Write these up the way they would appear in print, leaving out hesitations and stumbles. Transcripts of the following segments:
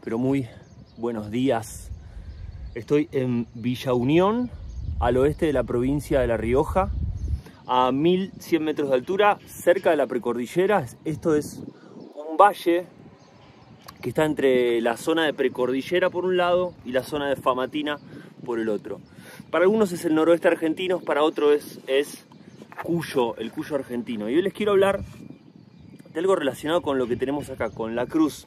pero muy buenos días. Estoy en Villa Unión, al oeste de la provincia de La Rioja, a 1100 metros de altura, cerca de la precordillera. Esto es un valle que está entre la zona de precordillera por un lado y la zona de Famatina por el otro. Para algunos es el noroeste argentino, para otros es Cuyo, el Cuyo argentino. Y hoy les quiero hablar de algo relacionado con lo que tenemos acá, con la cruz.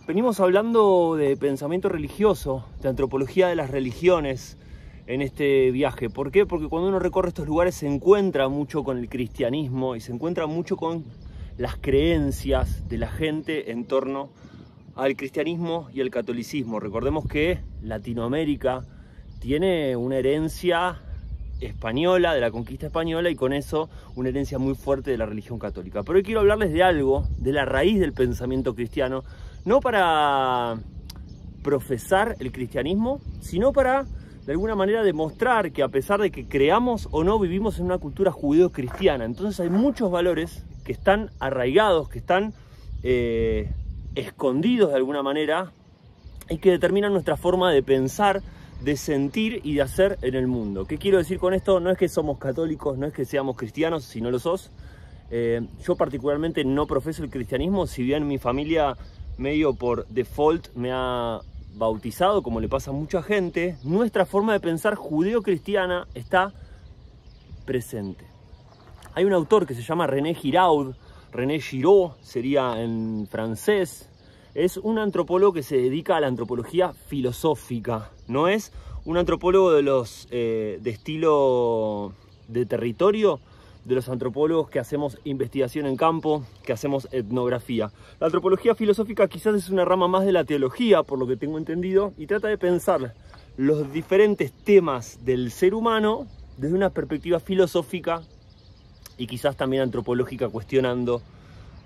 Venimos hablando de pensamiento religioso, de antropología de las religiones en este viaje. ¿Por qué? Porque cuando uno recorre estos lugares se encuentra mucho con el cristianismo y se encuentra mucho con las creencias de la gente en torno al cristianismo y al catolicismo. Recordemos que Latinoamérica tiene una herencia española, de la conquista española, y con eso una herencia muy fuerte de la religión católica. Pero hoy quiero hablarles de algo, de la raíz del pensamiento cristiano, no para profesar el cristianismo, sino para, de alguna manera, demostrar que a pesar de que creamos o no, vivimos en una cultura judeo-cristiana. Entonces hay muchos valores que están arraigados, que están escondidos de alguna manera, y que determinan nuestra forma de pensar, de sentir y de hacer en el mundo. ¿Qué quiero decir con esto? No es que somos católicos, no es que seamos cristianos, si no lo sos. Yo particularmente no profeso el cristianismo, si bien mi familia medio por default me ha bautizado, como le pasa a mucha gente. Nuestra forma de pensar judeo-cristiana está presente. Hay un autor que se llama René Giraud, René Giraud sería en francés. Es un antropólogo que se dedica a la antropología filosófica. No es un antropólogo de los de estilo de territorio, de los antropólogos que hacemos investigación en campo, que hacemos etnografía. La antropología filosófica quizás es una rama más de la teología, por lo que tengo entendido, y trata de pensar los diferentes temas del ser humano desde una perspectiva filosófica y quizás también antropológica, cuestionando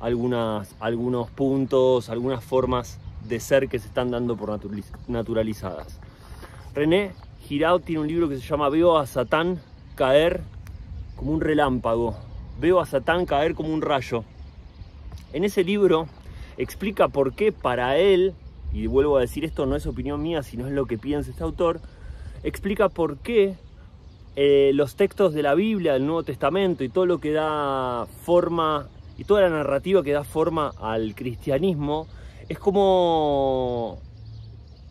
algunos puntos, algunas formas de ser que se están dando por naturalizadas. René Giraud tiene un libro que se llama Veo a Satán caer como un relámpago, veo a Satán caer como un rayo. En ese libro explica por qué para él, y vuelvo a decir, esto no es opinión mía, sino es lo que piensa este autor, explica por qué los textos de la Biblia, del Nuevo Testamento y todo lo que da forma, y toda la narrativa que da forma al cristianismo, es como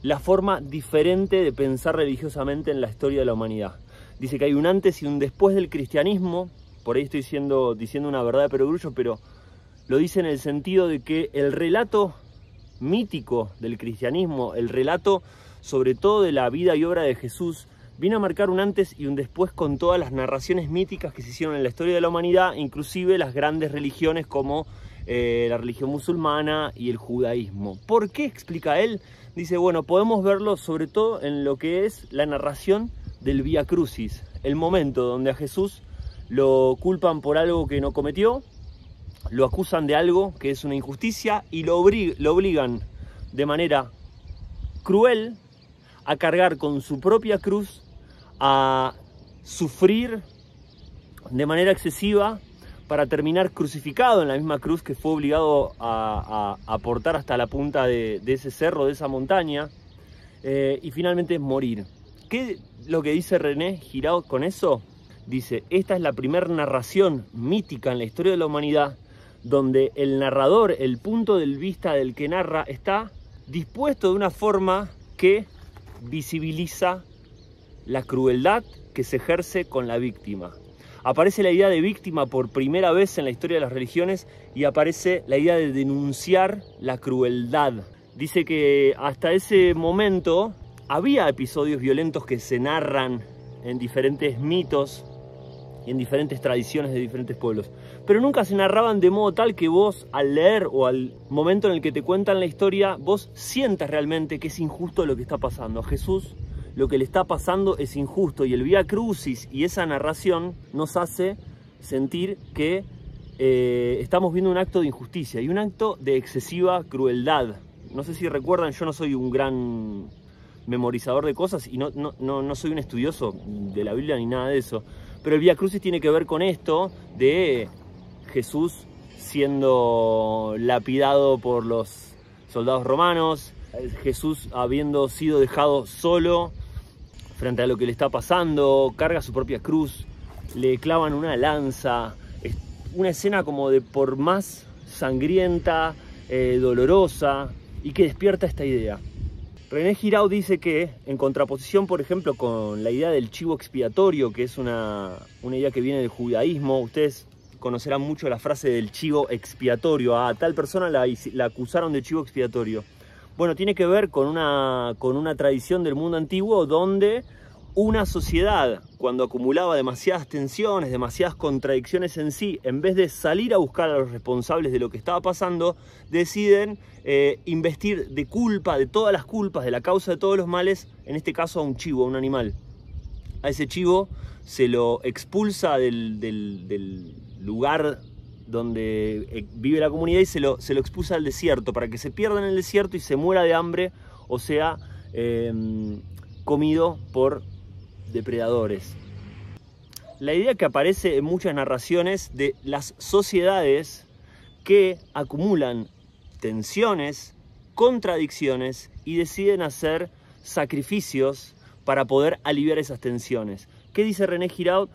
la forma diferente de pensar religiosamente en la historia de la humanidad. Dice que hay un antes y un después del cristianismo. Por ahí estoy diciendo una verdad de perogrullo, pero lo dice en el sentido de que el relato mítico del cristianismo, el relato sobre todo de la vida y obra de Jesús, viene a marcar un antes y un después con todas las narraciones míticas que se hicieron en la historia de la humanidad, inclusive las grandes religiones como la religión musulmana y el judaísmo. ¿Por qué? Explica él. Dice, bueno, podemos verlo sobre todo en lo que es la narración del Vía Crucis, el momento donde a Jesús lo culpan por algo que no cometió, lo acusan de algo que es una injusticia y lo obligan de manera cruel a cargar con su propia cruz, a sufrir de manera excesiva para terminar crucificado en la misma cruz que fue obligado a portar hasta la punta de ese cerro, de esa montaña, y finalmente morir. ¿Qué es lo que dice René Giraud con eso? Dice, esta es la primera narración mítica en la historia de la humanidad donde el narrador, el punto de vista del que narra, está dispuesto de una forma que visibiliza la crueldad que se ejerce con la víctima. Aparece la idea de víctima por primera vez en la historia de las religiones y aparece la idea de denunciar la crueldad. Dice que hasta ese momento había episodios violentos que se narran en diferentes mitos y en diferentes tradiciones de diferentes pueblos, pero nunca se narraban de modo tal que vos, al leer o al momento en el que te cuentan la historia, vos sientas realmente que es injusto lo que está pasando. A Jesús lo que le está pasando es injusto, y el Vía Crucis y esa narración nos hace sentir que estamos viendo un acto de injusticia y un acto de excesiva crueldad. No sé si recuerdan, yo no soy un gran memorizador de cosas y no soy un estudioso de la Biblia ni nada de eso, pero el Vía Crucis tiene que ver con esto de Jesús siendo lapidado por los soldados romanos, Jesús habiendo sido dejado solo frente a lo que le está pasando, carga su propia cruz, le clavan una lanza, es una escena como de por más sangrienta, dolorosa, y que despierta esta idea. René Giraud dice que, en contraposición, por ejemplo, con la idea del chivo expiatorio, que es una idea que viene del judaísmo, ustedes conocerán mucho la frase del chivo expiatorio. A tal persona la acusaron de chivo expiatorio. Bueno, tiene que ver con una tradición del mundo antiguo donde una sociedad, cuando acumulaba demasiadas tensiones, demasiadas contradicciones en sí, en vez de salir a buscar a los responsables de lo que estaba pasando, deciden investir de culpa, de todas las culpas, de la causa de todos los males, en este caso a un chivo, a un animal. A ese chivo se lo expulsa del lugar donde vive la comunidad y se lo expulsa al desierto, para que se pierda en el desierto y se muera de hambre, o sea, comido por depredadores. La idea que aparece en muchas narraciones de las sociedades que acumulan tensiones, contradicciones y deciden hacer sacrificios para poder aliviar esas tensiones. ¿Qué dice René Giraud?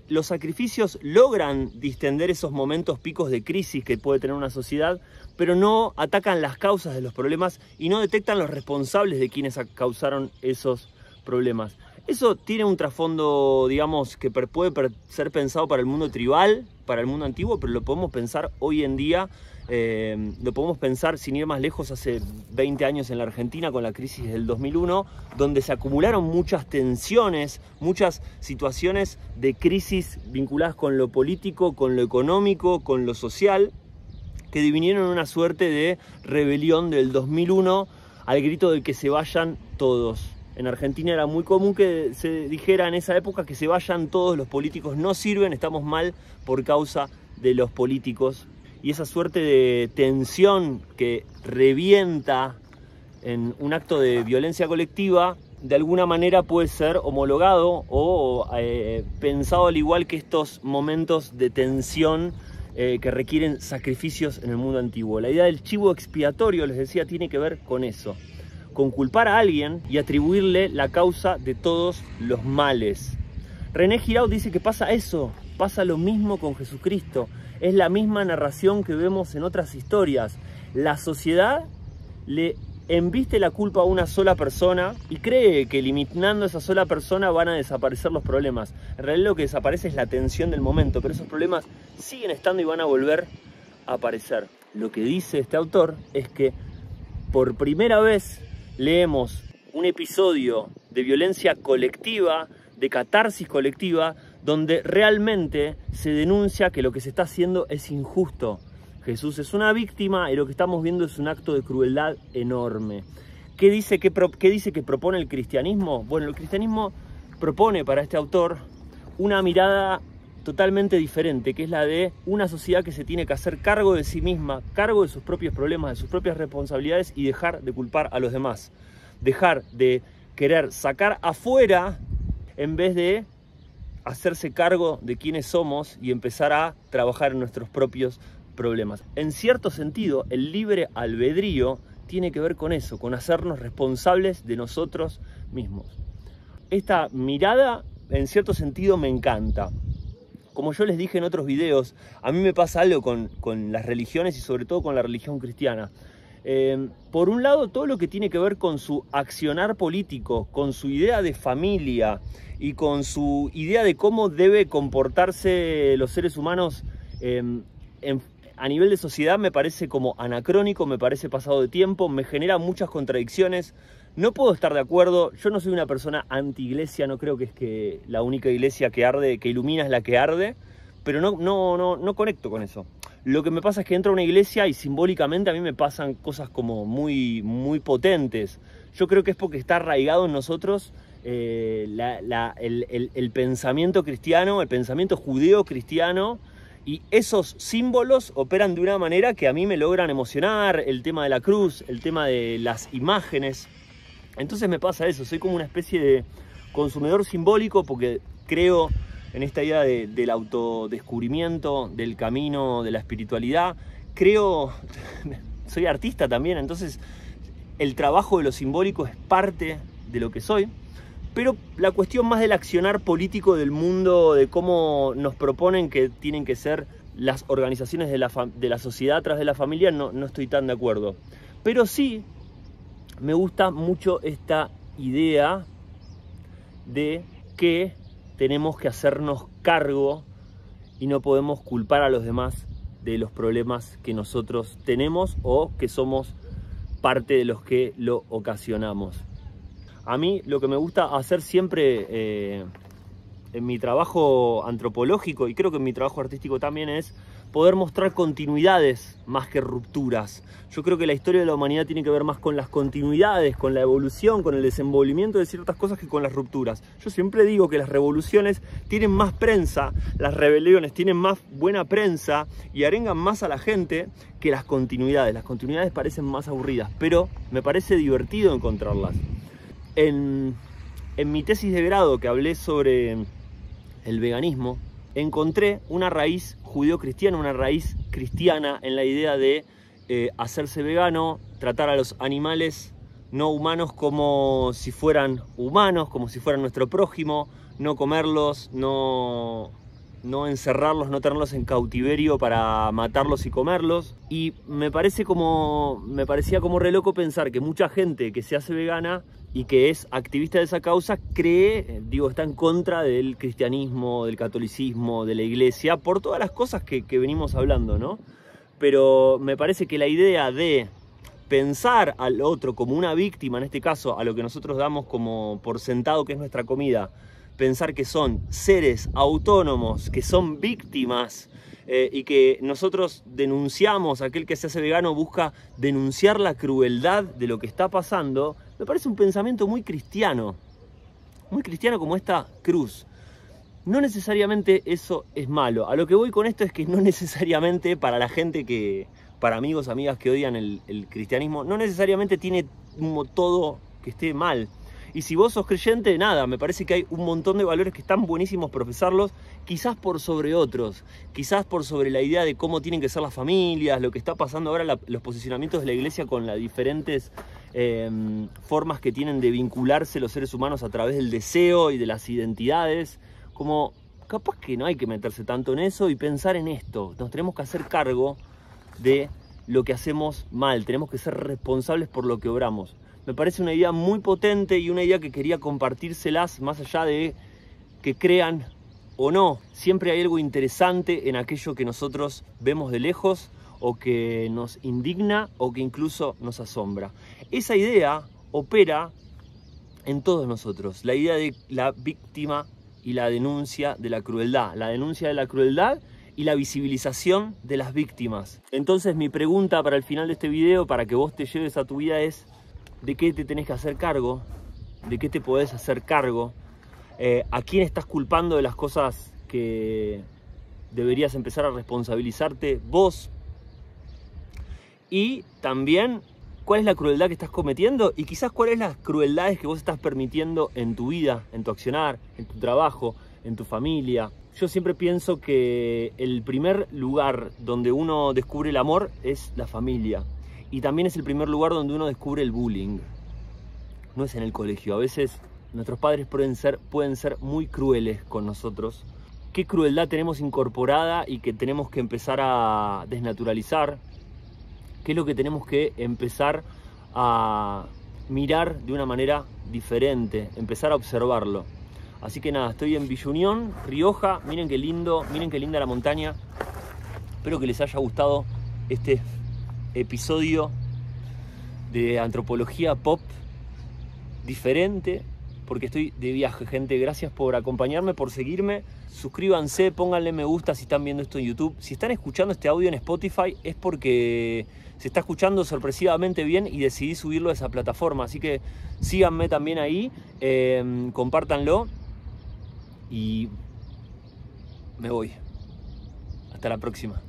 Los sacrificios logran distender esos momentos picos de crisis que puede tener una sociedad, pero no atacan las causas de los problemas y no detectan los responsables de quienes causaron esos problemas. Eso tiene un trasfondo, digamos, que puede ser pensado para el mundo tribal, para el mundo antiguo, pero lo podemos pensar hoy en día, lo podemos pensar sin ir más lejos, hace 20 años en la Argentina con la crisis del 2001, donde se acumularon muchas tensiones, muchas situaciones de crisis vinculadas con lo político, con lo económico, con lo social, que divinieron en una suerte de rebelión del 2001 al grito de que se vayan todos. En Argentina era muy común que se dijera en esa época que se vayan todos, los políticos no sirven, estamos mal por causa de los políticos. Y esa suerte de tensión que revienta en un acto de violencia colectiva, de alguna manera puede ser homologado o pensado al igual que estos momentos de tensión que requieren sacrificios en el mundo antiguo. La idea del chivo expiatorio, les decía, tiene que ver con eso, con culpar a alguien y atribuirle la causa de todos los males. René Giraud dice que pasa eso, pasa lo mismo con Jesucristo. Es la misma narración que vemos en otras historias. La sociedad le embiste la culpa a una sola persona y cree que eliminando a esa sola persona van a desaparecer los problemas. En realidad lo que desaparece es la tensión del momento, pero esos problemas siguen estando y van a volver a aparecer. Lo que dice este autor es que por primera vez leemos un episodio de violencia colectiva, de catarsis colectiva, donde realmente se denuncia que lo que se está haciendo es injusto. Jesús es una víctima y lo que estamos viendo es un acto de crueldad enorme. ¿Qué dice que propone el cristianismo? Bueno, el cristianismo propone para este autor una mirada totalmente diferente, que es la de una sociedad que se tiene que hacer cargo de sí misma, cargo de sus propios problemas, de sus propias responsabilidades y dejar de culpar a los demás. Dejar de querer sacar afuera en vez de hacerse cargo de quiénes somos y empezar a trabajar en nuestros propios problemas. En cierto sentido, el libre albedrío tiene que ver con eso, con hacernos responsables de nosotros mismos. Esta mirada, en cierto sentido, me encanta. Como yo les dije en otros videos, a mí me pasa algo con las religiones y sobre todo con la religión cristiana. Por un lado, todo lo que tiene que ver con su accionar político, con su idea de familia y con su idea de cómo debe comportarse los seres humanos a nivel de sociedad, me parece como anacrónico, me parece pasado de tiempo, me genera muchas contradicciones. No puedo estar de acuerdo, yo no soy una persona anti-iglesia, no creo que es que la única iglesia que arde, que ilumina es la que arde, pero no conecto con eso. Lo que me pasa es que entro a una iglesia y simbólicamente a mí me pasan cosas como muy potentes. Yo creo que es porque está arraigado en nosotros el pensamiento cristiano, el pensamiento judeo-cristiano, y esos símbolos operan de una manera que a mí me logran emocionar, el tema de la cruz, el tema de las imágenes. Entonces me pasa eso, soy como una especie de consumidor simbólico porque creo en esta idea del autodescubrimiento, del camino, de la espiritualidad. Creo, soy artista también, entonces el trabajo de lo simbólico es parte de lo que soy. Pero la cuestión más del accionar político del mundo, de cómo nos proponen que tienen que ser las organizaciones de la sociedad tras de la familia, no estoy tan de acuerdo. Pero sí me gusta mucho esta idea de que tenemos que hacernos cargo y no podemos culpar a los demás de los problemas que nosotros tenemos o que somos parte de los que lo ocasionamos. A mí lo que me gusta hacer siempre en mi trabajo antropológico, y creo que en mi trabajo artístico también, es poder mostrar continuidades más que rupturas. Yo creo que la historia de la humanidad tiene que ver más con las continuidades, con la evolución, con el desenvolvimiento de ciertas cosas que con las rupturas. Yo siempre digo que las revoluciones tienen más prensa, las rebeliones tienen más buena prensa y arengan más a la gente que las continuidades. Las continuidades parecen más aburridas, pero me parece divertido encontrarlas. En mi tesis de grado, que hablé sobre el veganismo, encontré una raíz judeo-cristiana, una raíz cristiana en la idea de hacerse vegano, tratar a los animales no humanos como si fueran humanos, como si fueran nuestro prójimo, no comerlos, no encerrarlos, no tenerlos en cautiverio para matarlos y comerlos. Y me parecía como re loco pensar que mucha gente que se hace vegana y que es activista de esa causa está en contra del cristianismo, del catolicismo, de la iglesia, por todas las cosas que venimos hablando, ¿no? Pero me parece que la idea de pensar al otro como una víctima, en este caso a lo que nosotros damos como por sentado que es nuestra comida, pensar que son seres autónomos, que son víctimas, y que nosotros denunciamos, aquel que se hace vegano busca denunciar la crueldad de lo que está pasando, me parece un pensamiento muy cristiano como esta cruz. No necesariamente eso es malo. A lo que voy con esto es que no necesariamente para la gente para amigos, amigas que odian el cristianismo, no necesariamente tiene todo que esté mal. Y si vos sos creyente, nada, me parece que hay un montón de valores que están buenísimos profesarlos, quizás por sobre otros, quizás por sobre la idea de cómo tienen que ser las familias, lo que está pasando ahora, los posicionamientos de la iglesia con las diferentes formas que tienen de vincularse los seres humanos a través del deseo y de las identidades. Como capaz que no hay que meterse tanto en eso y pensar en esto. Nos tenemos que hacer cargo de lo que hacemos mal, tenemos que ser responsables por lo que obramos. Me parece una idea muy potente y una idea que quería compartírselas, más allá de que crean o no. Siempre hay algo interesante en aquello que nosotros vemos de lejos o que nos indigna o que incluso nos asombra. Esa idea opera en todos nosotros, la idea de la víctima y la denuncia de la crueldad, y la visibilización de las víctimas. Entonces mi pregunta para el final de este video, para que vos te lleves a tu vida, es: ¿de qué te tenés que hacer cargo? ¿De qué te podés hacer cargo? ¿A quién estás culpando de las cosas que deberías empezar a responsabilizarte vos? Y también, ¿cuál es la crueldad que estás cometiendo? Y quizás cuáles son las crueldades que vos estás permitiendo en tu vida, en tu accionar, en tu trabajo, en tu familia. Yo siempre pienso que el primer lugar donde uno descubre el amor es la familia. Y también es el primer lugar donde uno descubre el bullying. No es en el colegio. A veces nuestros padres pueden ser muy crueles con nosotros. ¿Qué crueldad tenemos incorporada y que tenemos que empezar a desnaturalizar? ¿Qué es lo que tenemos que empezar a mirar de una manera diferente? Empezar a observarlo. Así que nada, estoy en Villa Unión, Rioja. Miren qué lindo, miren qué linda la montaña. Espero que les haya gustado este episodio de antropología pop diferente, porque estoy de viaje, gente. Gracias por acompañarme, por seguirme. Suscríbanse, pónganle me gusta si están viendo esto en YouTube. Si están escuchando este audio en Spotify es porque se está escuchando sorpresivamente bien y decidí subirlo a esa plataforma. Así que síganme también ahí, compártanlo y me voy. Hasta la próxima.